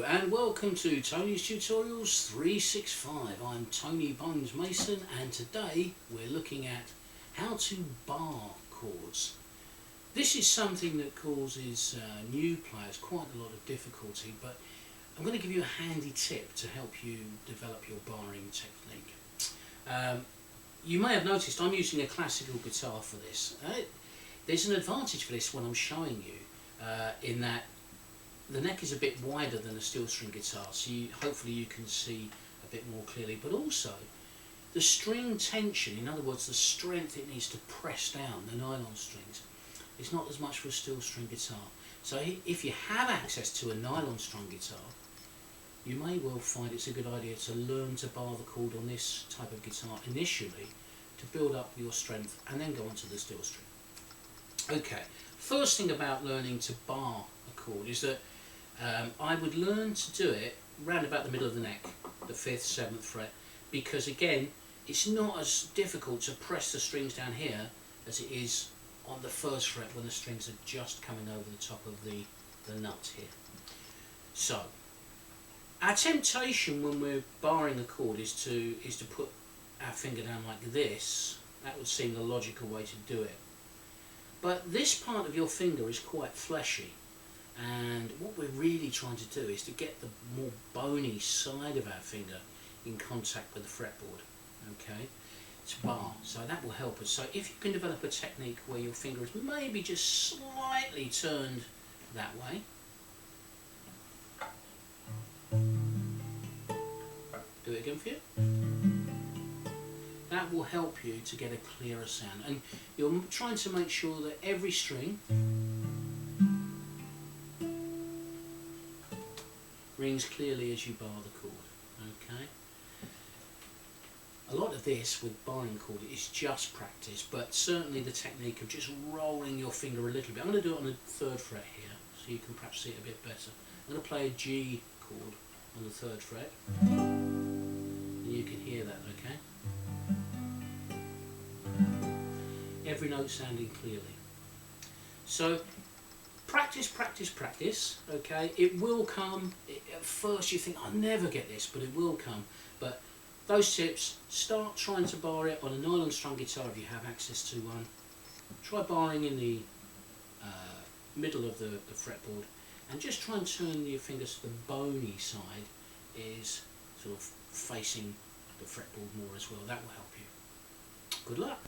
Hello and welcome to Tony's Tutorials 365. I'm Tony Bones Mason and today we're looking at how to bar chords. This is something that causes new players quite a lot of difficulty, but I'm going to give you a handy tip to help you develop your barring technique. You may have noticed I'm using a classical guitar for this. There's an advantage for this when I'm showing you in that the neck is a bit wider than a steel string guitar, so hopefully you can see a bit more clearly, but also the string tension, in other words the strength it needs to press down the nylon strings, is not as much for a steel string guitar. So if you have access to a nylon strung guitar, you may well find it's a good idea to learn to bar the chord on this type of guitar initially to build up your strength and then go on to the steel string. Okay, first thing about learning to bar a chord is that I would learn to do it round about the middle of the neck, the 5th, 7th fret, because again it's not as difficult to press the strings down here as it is on the 1st fret when the strings are just coming over the top of the nut here. So our temptation when we're barring a chord is to put our finger down like this. That would seem the logical way to do it. But this part of your finger is quite fleshy, and what we're really trying to do is to get the more bony side of our finger in contact with the fretboard, okay, to bar. So that will help us. So if you can develop a technique where your finger is maybe just slightly turned that way, do it again for you. That will help you to get a clearer sound, and you're trying to make sure that every string rings clearly as you bar the chord. Okay. A lot of this with barring chord is just practice, but certainly the technique of just rolling your finger a little bit. I'm going to do it on the 3rd fret here, so you can perhaps see it a bit better. I'm going to play a G chord on the 3rd fret, and you can hear that, okay? Every note sounding clearly. So practice, practice, practice, okay? It will come. At first you think, I'll never get this, but it will come. But those tips, start trying to bar it on a nylon strung guitar if you have access to one. Try barring in the middle of the fretboard, and just try and turn your fingers to the bony side is sort of facing the fretboard more as well. That will help you. Good luck.